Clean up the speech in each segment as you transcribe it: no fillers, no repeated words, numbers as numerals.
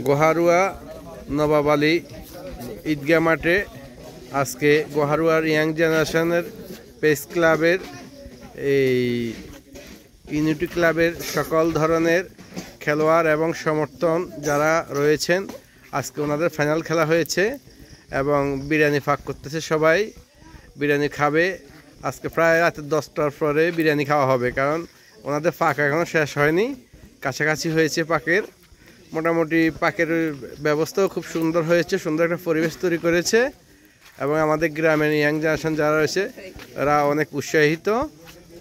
গোহারুয়া নবাব আলী ঈদগাহ মাঠে আজকে গোহারুয়ার ইয়াং জেনারেশনের পেস ক্লাবের এই ইউনিটি ক্লাবের সকল ধরনের খেলোয়াড় এবং সমর্থন যারা রয়েছেন আজকে ওনাদের ফাইনাল খেলা হয়েছে এবং বিরিয়ানি ফাঁক করতেছে, সবাই বিরিয়ানি খাবে। আজকে প্রায় রাতে 10টার পরে বিরিয়ানি খাওয়া হবে, কারণ ওনাদের ফাঁক এখনও শেষ হয়নি, কাছাকাছি হয়েছে পাকের। মোটামুটি পাকের ব্যবস্থাও খুব সুন্দর হয়েছে, সুন্দর একটা পরিবেশ তৈরি করেছে এবং আমাদের গ্রামের ইয়াং জেনারেশন যারা রয়েছে তারা অনেক উৎসাহিত।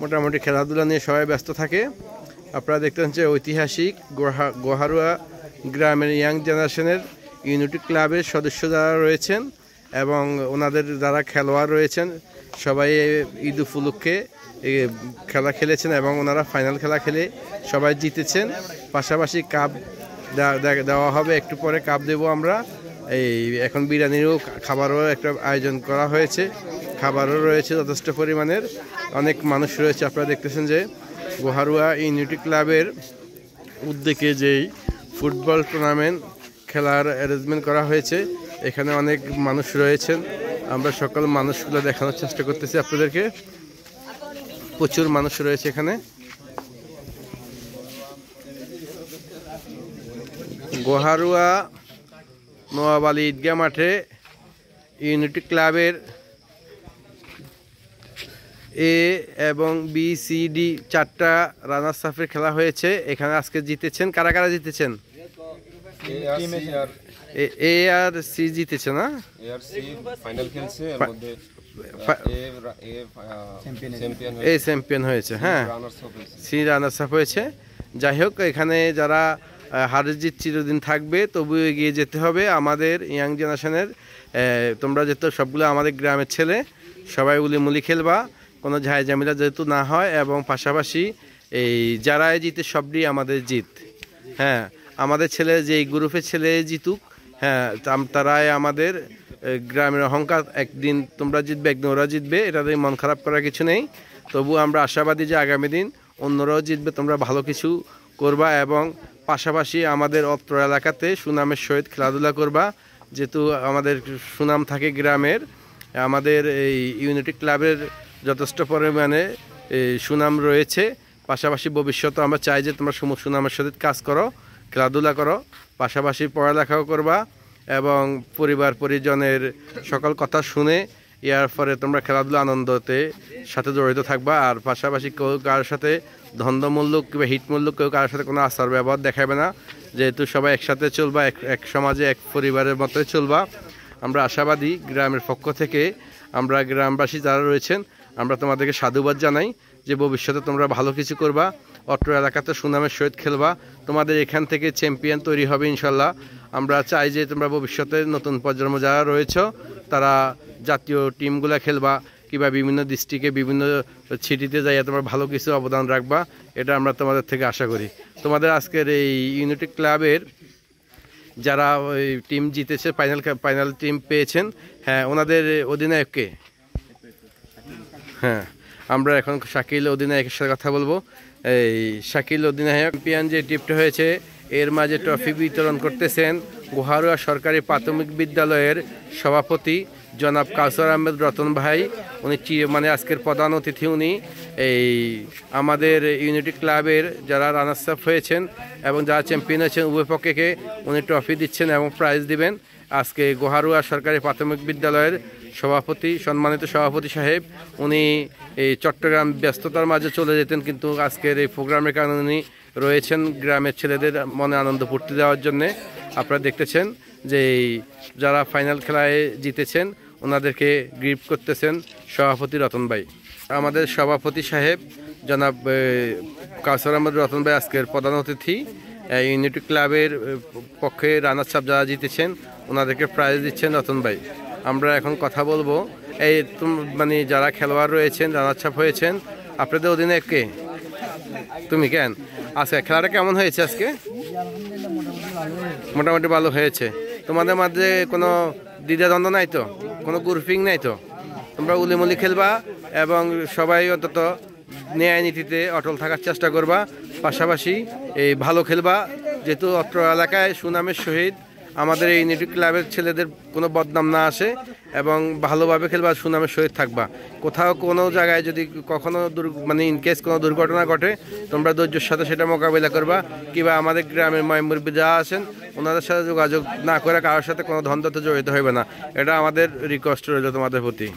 মোটামুটি খেলাধুলা নিয়ে সবাই ব্যস্ত থাকে। আপনারা দেখতে পাচ্ছেন ঐতিহাসিক গোহারুয়া গ্রামের ইয়াং জেনারেশনের ইউনিটি ক্লাবের সদস্য যারা রয়েছেন এবং ওনাদের যারা খেলোয়াড় রয়েছেন সবাই ঈদ উপলক্ষে খেলা খেলেছেন এবং ওনারা ফাইনাল খেলা খেলে সবাই জিতেছেন। পাশাপাশি কাপ দেওয়া হবে, একটু পরে কাপ দেব আমরা। এখন বিরিয়ানিরও খাবারও একটা আয়োজন করা হয়েছে, খাবারও রয়েছে যথেষ্ট পরিমাণের, অনেক মানুষ রয়েছে। আপনারা দেখতেছেন যে গোহারুয়া ইউনিটি ক্লাবের উদ্যোগে যেই ফুটবল টুর্নামেন্ট খেলার অ্যারেঞ্জমেন্ট করা হয়েছে, এখানে অনেক মানুষ রয়েছেন। আমরা সকল মানুষগুলো দেখানোর চেষ্টা করতেছি আপনাদেরকে। প্রচুর মানুষ রয়েছে এখানে। গোহারুয়া নবাব আলী ঈদগাহ মাঠে ইউনিটি ক্লাবের এ এবং বি সি ডি 4টা রানার্স আপের খেলা হয়েছে। এখানে আজকে জিতেছেন কারা কারা জিতেছেন? এ আর সি জিতেছে না, এ চ্যাম্পিয়ন হয়েছে, হ্যাঁ সি রানার্স আপ হয়েছে। যাই হোক, এখানে যারা হারের জিত চিরদিন থাকবে, তবু এগিয়ে যেতে হবে আমাদের ইয়াং জেনারেশনের। তোমরা যেহেতু সবগুলো আমাদের গ্রামের ছেলে, সবাই উলিমুলি খেলবা, কোনো ঝাই ঝামেলা যেহেতু না হয়, এবং পাশাপাশি এই যারাই জিতে সবই আমাদের জিত। হ্যাঁ, আমাদের ছেলে যে গ্রুপের ছেলে জিতুক, হ্যাঁ তারাই আমাদের গ্রামের অহংকার। একদিন তোমরা জিতবে, একদিন ওরা জিতবে, এটাতে মন খারাপ করার কিছু নেই। তবু আমরা আশাবাদী যে আগামী দিন অন্যরাও জিতবে, তোমরা ভালো কিছু করবা এবং পাশাপাশি আমাদের অত্র এলাকাতে সুনামের সহিত খেলাধুলা করবা। যেহেতু আমাদের সুনাম থাকে গ্রামের, আমাদের এই ইউনিটি ক্লাবের যথেষ্ট পরিমাণে সুনাম রয়েছে। পাশাপাশি ভবিষ্যতে আমরা চাই যে তোমরা সুনামের সহিত কাজ করো, খেলাধুলা করো, পাশাপাশি পড়ালেখাও করবা এবং পরিবার পরিজনের সকল কথা শুনে ইয়ার পরে তোমরা খেলাধুলা আনন্দতে সাথে জড়িত থাকবা। আর পাশাপাশি কেউ কারোর সাথে ধন্দমূল্যক কিংবা হিটমূল্যক কেউ কারোর সাথে কোনো আচার ব্যবহার দেখাবে না, যেহেতু সবাই একসাথে চলবা, এক সমাজে এক পরিবারের মতোই চলবা। আমরা আশাবাদী গ্রামের পক্ষ থেকে, আমরা গ্রামবাসী যারা রয়েছেন, আমরা তোমাদেরকে সাধুবাদ জানাই যে ভবিষ্যতে তোমরা ভালো কিছু করবা, অত্র এলাকাতে সুনামের সহিত খেলবা, তোমাদের এখান থেকে চ্যাম্পিয়ন তৈরি হবে ইনশাল্লাহ। আমরা চাই যে তোমরা ভবিষ্যতে নতুন প্রজন্ম যারা রয়েছে তারা জাতীয় টিমগুলো খেলবা কিংবা বিভিন্ন ডিস্ট্রিক্টে বিভিন্ন সিটিতে যাইয়া তোমরা ভালো কিছু অবদান রাখবা, এটা আমরা তোমাদের থেকে আশা করি। তোমাদের আজকের এই ইউনিটি ক্লাবের যারা ওই টিম জিতেছে, ফাইনাল টিম পেয়েছেন, হ্যাঁ ওনাদের অধিনায়ককে, হ্যাঁ আমরা এখন শাকিল অধিনায়কের সাথে কথা বলবো। এই শাকিল অধিনায়ক চ্যাম্পিয়ন যে টিমটা হয়েছে, এর মাঝে ট্রফি বিতরণ করতেছেন গোহারুয়া সরকারি প্রাথমিক বিদ্যালয়ের সভাপতি জনাব কাউসার আহমেদ রতন ভাই। উনি মানে আজকের প্রধান অতিথি। উনি এই আমাদের ইউনিটি ক্লাবের যারা রানার্স আপ হয়েছেন এবং যারা চ্যাম্পিয়ন হয়েছেন উভয় পক্ষকে উনি ট্রফি দিচ্ছেন এবং প্রাইজ দিবেন। আজকে গোহারুয়া সরকারি প্রাথমিক বিদ্যালয়ের সভাপতি, সম্মানিত সভাপতি সাহেব, উনি এই চট্টগ্রাম ব্যস্ততার মাঝে চলে যেতেন, কিন্তু আজকের এই প্রোগ্রামের কারণে উনি রয়েছেন গ্রামের ছেলেদের মনে আনন্দ পূর্তি দেওয়ার জন্যে। আপনারা দেখতেছেন যে যারা ফাইনাল খেলায় জিতেছেন ওনাদেরকে গিফট করতেছেন সভাপতি রতন ভাই। আমাদের সভাপতি সাহেব জনাব কাউসার আহমেদ রতন ভাই আজকের প্রধান অতিথি। ইউনিটি ক্লাবের পক্ষে রানার্স আপ যারা জিতেছেন ওনাদেরকে প্রাইজ দিচ্ছেন রতন ভাই। আমরা এখন কথা বলবো এই মানে যারা খেলোয়াড় রয়েছেন রানার্স আপ হয়েছেন, আপনাদের অধিনায়ক কে? তুমি কেন? আচ্ছা, খেলাটা কেমন হয়েছে আজকে? মোটামুটি ভালো হয়েছে। তোমাদের মাঝে কোনো দ্বিধাদ্বন্দ্ব নাই তো, কোনো গ্রুপিং নাই তো? তোমরা উলিমুলি খেলবা এবং সবাই অন্তত ন্যায় নীতিতে অটল থাকার চেষ্টা করবা, পাশাপাশি এই ভালো খেলবা, যেহেতু অত্র এলাকায় সুনামের সহিত আমাদের এই ইউনিটি ক্লাবের ছেলেদের কোনো বদনাম না আসে এবং ভালোভাবে খেলবা, সুনামের সহিত থাকবা। কোথাও কোনো জায়গায় যদি কখনো মানে ইনকেস কোনো দুর্ঘটনা ঘটে, তোমরা ধৈর্যের সাথে সেটা মোকাবিলা করবা, কিংবা আমাদের গ্রামের মুরব্বি যারা আছেন ওনাদের সাথে যোগাযোগ না করে কারোর সাথে কোনো দ্বন্দ্বতে জড়িত হইবে না। এটা আমাদের রিকোয়েস্ট রইল তোমাদের প্রতি।